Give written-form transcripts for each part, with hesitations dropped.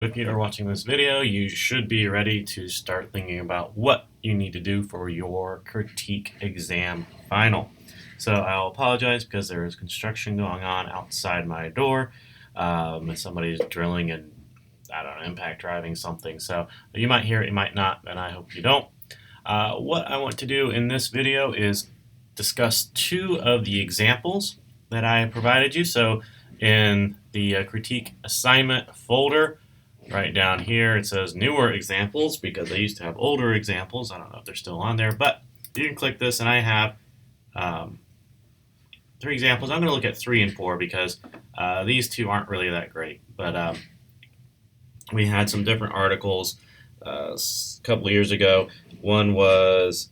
If you are watching this video, you should be ready to start thinking about what you need to do for your critique exam final. So I'll apologize because there is construction going on outside my door. Somebody's drilling and, I don't know, impact driving something. So you might hear it, you might not, and I hope you don't. What I want to do in this video is discuss two of the examples that I provided you. So in the critique assignment folder, right down here it says newer examples because I used to have older examples. I don't know if they're still on there, but you can click this and I have three examples. I'm going to look at 3 and 4 because these two aren't really that great. But we had some different articles a couple of years ago. One was,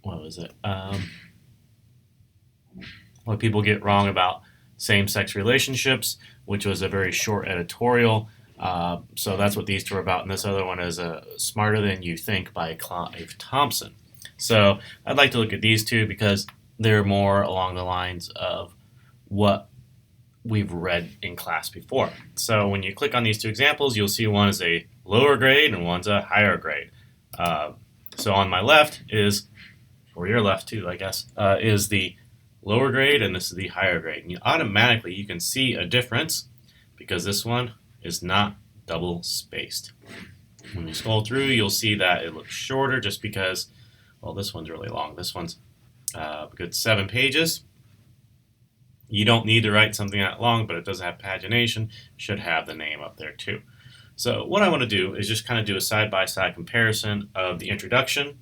what was it? What people get wrong about same-sex relationships, which was a very short editorial. So that's what these two are about. And this other one is Smarter Than You Think by Clive Thompson. So I'd like to look at these two because they're more along the lines of what we've read in class before. So when you click on these two examples, you'll see one is a lower grade and one's a higher grade. So on my left is, or your left too, I guess, is the lower grade and this is the higher grade. And automatically you can see a difference because this one is not double spaced. When you scroll through, you'll see that it looks shorter just because, well, this one's really long. This one's a good 7 pages. You don't need to write something that long, but it does have pagination. Should have the name up there too. So what I want to do is just kind of do a side-by-side comparison of the introduction,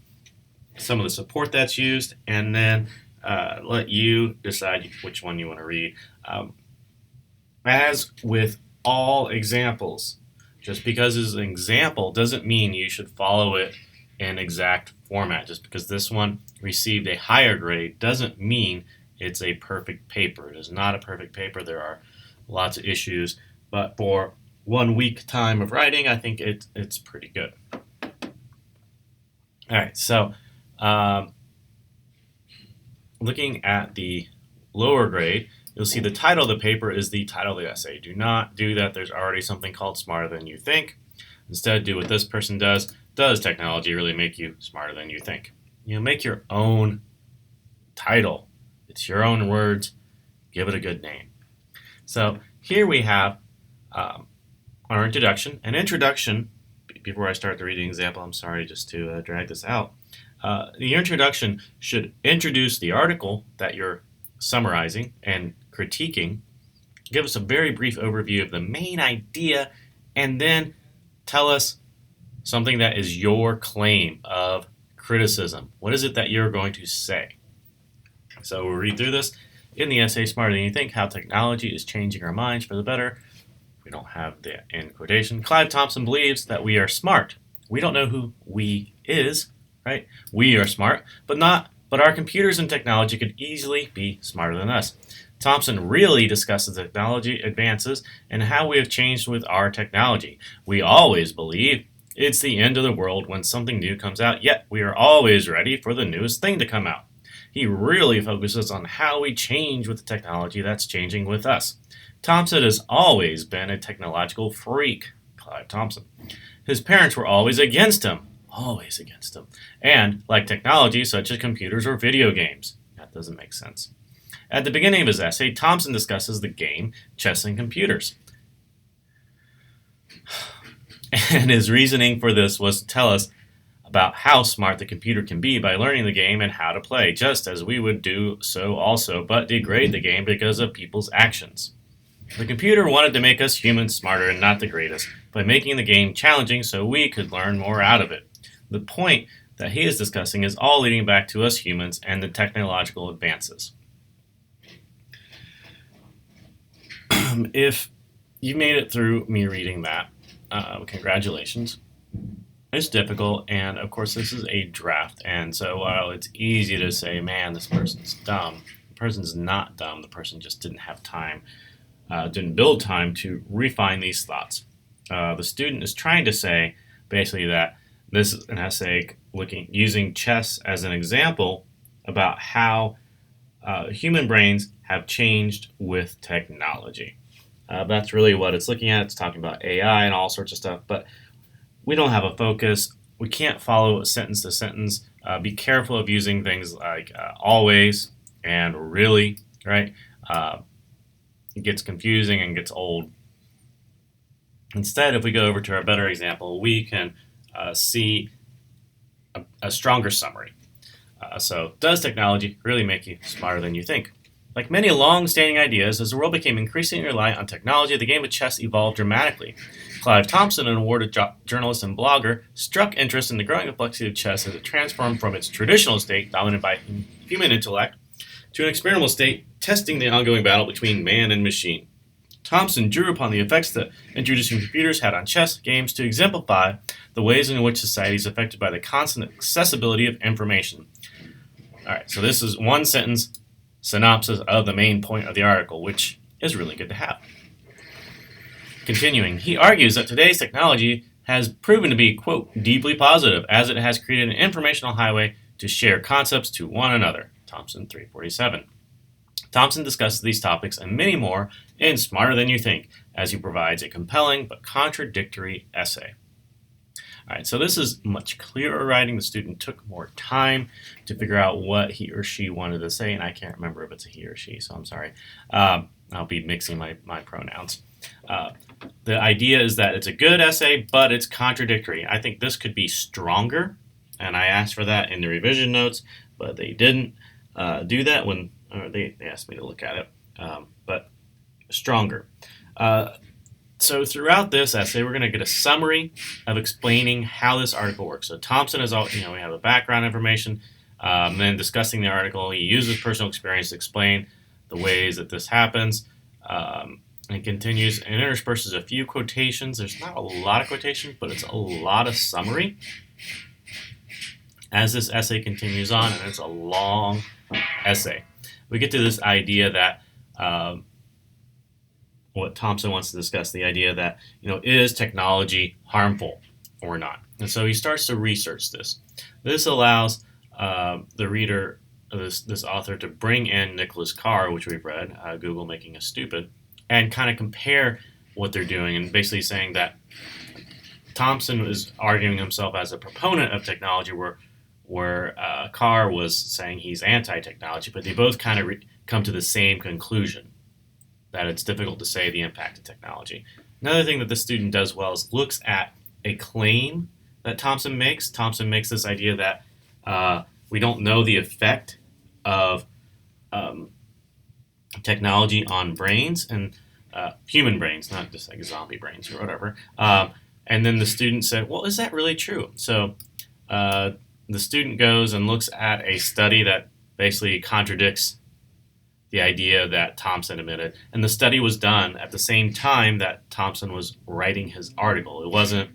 some of the support that's used, and then let you decide which one you want to read. As with all examples, just because it's an example doesn't mean you should follow it in exact format. Just because this one received a higher grade doesn't mean it's a perfect paper. It is not a perfect paper. There are lots of issues, but for 1 week time of writing, I think it's pretty good. All right, so looking at the lower grade, you'll see the title of the paper is the title of the essay. Do not do that. There's already something called Smarter Than You Think. Instead, do what this person does. Does technology really make you smarter than you think? You know, make your own title. It's your own words. Give it a good name. So here we have our introduction. An introduction, before I start the reading example, I'm sorry just to drag this out. The introduction should introduce the article that you're summarizing and critiquing, give us a very brief overview of the main idea, and then tell us something that is your claim of criticism. What is it that you're going to say? So we'll read through this. In the essay, Smarter Than You Think, How Technology is Changing Our Minds for the Better. We don't have the end quotation. Clive Thompson believes that we are smart. We don't know who we is, right? We are smart, but our computers and technology could easily be smarter than us. Thompson really discusses technology advances and how we have changed with our technology. We always believe it's the end of the world when something new comes out, yet we are always ready for the newest thing to come out. He really focuses on how we change with the technology that's changing with us. Thompson has always been a technological freak, Clive Thompson. His parents were always against him. Always against him. And like technology such as computers or video games. That doesn't make sense. At the beginning of his essay, Thompson discusses the game chess and computers. And his reasoning for this was to tell us about how smart the computer can be by learning the game and how to play, just as we would do so also, but degrade the game because of people's actions. The computer wanted to make us humans smarter and not the greatest, by making the game challenging so we could learn more out of it. The point that he is discussing is all leading back to us humans and the technological advances. If you made it through me reading that, congratulations. It's difficult, and of course this is a draft, and so while it's easy to say, man, this person's dumb, the person's not dumb. The person just didn't have time, didn't build time to refine these thoughts. The student is trying to say basically that this is an essay using chess as an example about how human brains have changed with technology. That's really what it's looking at. It's talking about AI and all sorts of stuff, but we don't have a focus. We can't follow sentence to sentence. Be careful of using things like always and really, right? Uh, it gets confusing and gets old. Instead, if we go over to our better example, we can see a stronger summary. So, does technology really make you smarter than you think? Like many long-standing ideas, as the world became increasingly reliant on technology, the game of chess evolved dramatically. Clive Thompson, an awarded journalist and blogger, struck interest in the growing complexity of chess as it transformed from its traditional state, dominated by human intellect, to an experimental state, testing the ongoing battle between man and machine. Thompson drew upon the effects that introducing computers had on chess games to exemplify the ways in which society is affected by the constant accessibility of information. All right, so this is one sentence synopsis of the main point of the article, which is really good to have. Continuing, he argues that today's technology has proven to be, quote, deeply positive, as it has created an informational highway to share concepts to one another. Thompson 347. Thompson discusses these topics and many more in Smarter Than You Think, as he provides a compelling but contradictory essay. All right, so this is much clearer writing. The student took more time to figure out what he or she wanted to say, and I can't remember if it's a he or she, so I'm sorry. I'll be mixing my pronouns. The idea is that it's a good essay, but it's contradictory. I think this could be stronger, and I asked for that in the revision notes, but they didn't do that when they asked me to look at it. But stronger. So throughout this essay, we're going to get a summary of explaining how this article works. So Thompson is all, we have a background information, then discussing the article. He uses personal experience to explain the ways that this happens, and continues and intersperses a few quotations. There's not a lot of quotations, but it's a lot of summary as this essay continues on, and it's a long essay. We get to this idea that what Thompson wants to discuss, the idea that, is technology harmful or not? And so he starts to research this. This allows the reader, this author, to bring in Nicholas Carr, which we've read, Google Making Us Stupid, and kind of compare what they're doing, and basically saying that Thompson is arguing himself as a proponent of technology, where Carr was saying he's anti-technology, but they both kind of come to the same conclusion, that it's difficult to say the impact of technology. Another thing that the student does well is looks at a claim that Thompson makes. Thompson makes this idea that we don't know the effect of technology on brains, and human brains, not just like zombie brains or whatever. And then the student said, well, is that really true? So the student goes and looks at a study that basically contradicts the idea that Thompson admitted. And the study was done at the same time that Thompson was writing his article. It wasn't,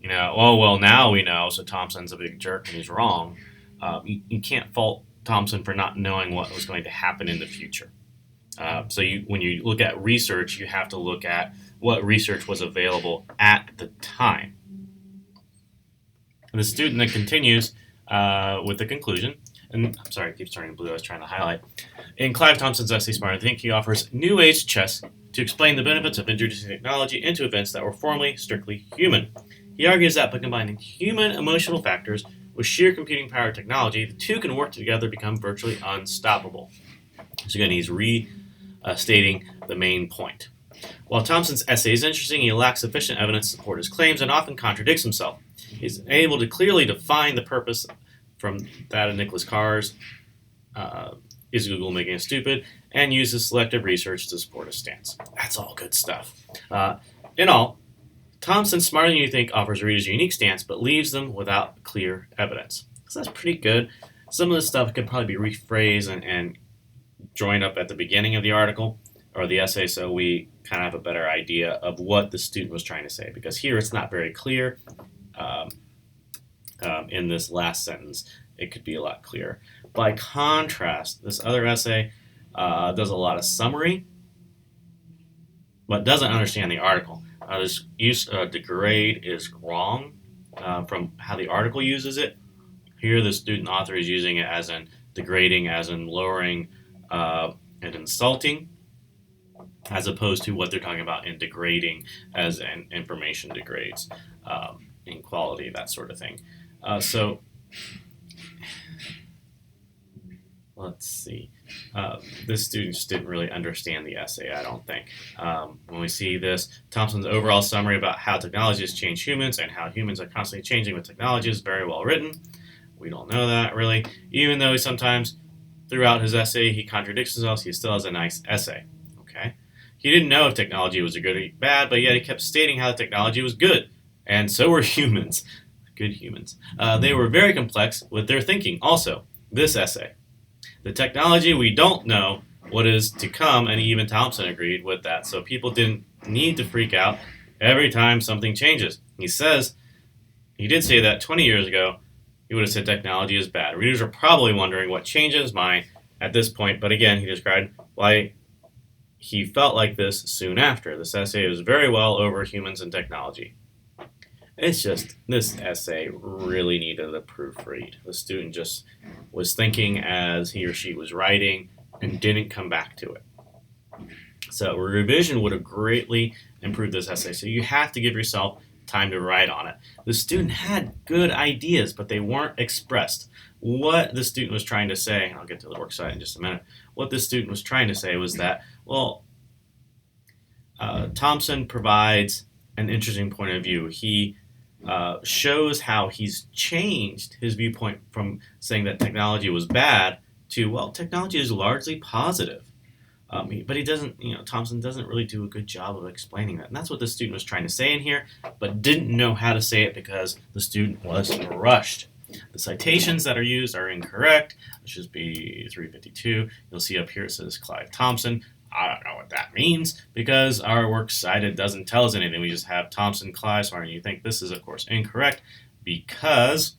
oh, well, now we know, so Thompson's a big jerk and he's wrong. You can't fault Thompson for not knowing what was going to happen in the future. So when you look at research, you have to look at what research was available at the time. And the student then continues with the conclusion. And I'm sorry, it keeps turning blue. I was trying to highlight. In Clive Thompson's essay, Smarter Than You Think, he offers new age chess to explain the benefits of introducing technology into events that were formerly strictly human. He argues that by combining human emotional factors with sheer computing power technology, the two can work together to become virtually unstoppable. So again, he's restating the main point. While Thompson's essay is interesting, he lacks sufficient evidence to support his claims and often contradicts himself. He's able to clearly define the purpose from that of Nicholas Carr's, is Google Making Us Stupid, and uses selective research to support his stance. That's all good stuff. In all, Thompson's Smarter Than You Think offers readers a unique stance, but leaves them without clear evidence. So that's pretty good. Some of this stuff could probably be rephrased and joined up at the beginning of the article or the essay, so we kind of have a better idea of what the student was trying to say, because here it's not very clear. In this last sentence, it could be a lot clearer. By contrast, this other essay does a lot of summary, but doesn't understand the article. This use of degrade is wrong from how the article uses it. Here, the student author is using it as in degrading, as in lowering and insulting. as opposed to what they're talking about in degrading as an information degrades in quality, that sort of thing. So let's see. This student just didn't really understand the essay, I don't think. When we see this, Thompson's overall summary about how technology has changed humans and how humans are constantly changing with technology is very well written. We don't know that, really. Even though sometimes throughout his essay he contradicts himself, he still has a nice essay. Okay? He didn't know if technology was good or bad, but yet he kept stating how the technology was good. And so were humans. Good humans. They were very complex with their thinking also. This essay. The technology, we don't know what is to come, and even Thompson agreed with that. So people didn't need to freak out every time something changes. He did say that 20 years ago, he would have said technology is bad. Readers are probably wondering what changed his mind at this point, but again, he described why he felt like this soon after. This essay is very well over humans and technology. It's just, this essay really needed a proofread. The student just was thinking as he or she was writing and didn't come back to it. So a revision would have greatly improved this essay. So you have to give yourself time to write on it. The student had good ideas, but they weren't expressed. What the student was trying to say, and I'll get to the work site in just a minute, what the student was trying to say was that, well, Thompson provides an interesting point of view. He shows how he's changed his viewpoint from saying that technology was bad to, well, technology is largely positive. But he doesn't, Thompson doesn't really do a good job of explaining that. And that's what the student was trying to say in here, but didn't know how to say it because the student was rushed. The citations that are used are incorrect. It should be 352. You'll see up here it says Clive Thompson. I don't know what that means because our works cited doesn't tell us anything. We just have Thompson, Clive, and you think this is, of course, incorrect because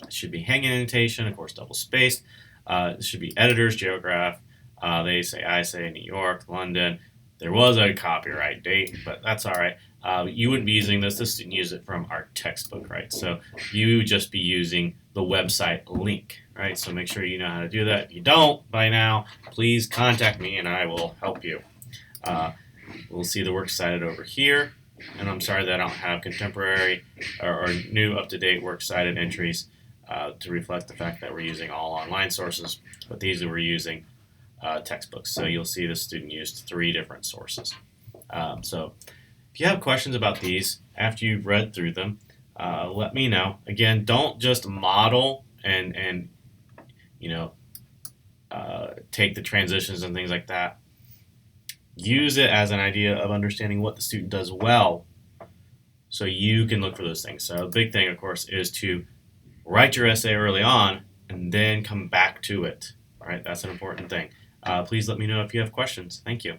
it should be hanging annotation, of course, double spaced. It should be editors, geograph. They say, I say, New York, London. There was a copyright date, but that's all right. You wouldn't be using this. This didn't use it from our textbook, right? So you would just be using the website link, right? So make sure you know how to do that. If you don't by now, please contact me and I will help you. We'll see the works cited over here. And I'm sorry that I don't have contemporary or new up-to-date works cited entries to reflect the fact that we're using all online sources, but these we're using textbooks. So you'll see the student used 3 different sources. So if you have questions about these after you've read through them, let me know. Again, don't just model and take the transitions and things like that. Use it as an idea of understanding what the student does well so you can look for those things. So a big thing, of course, is to write your essay early on and then come back to it. All right, that's an important thing. Please let me know if you have questions. Thank you.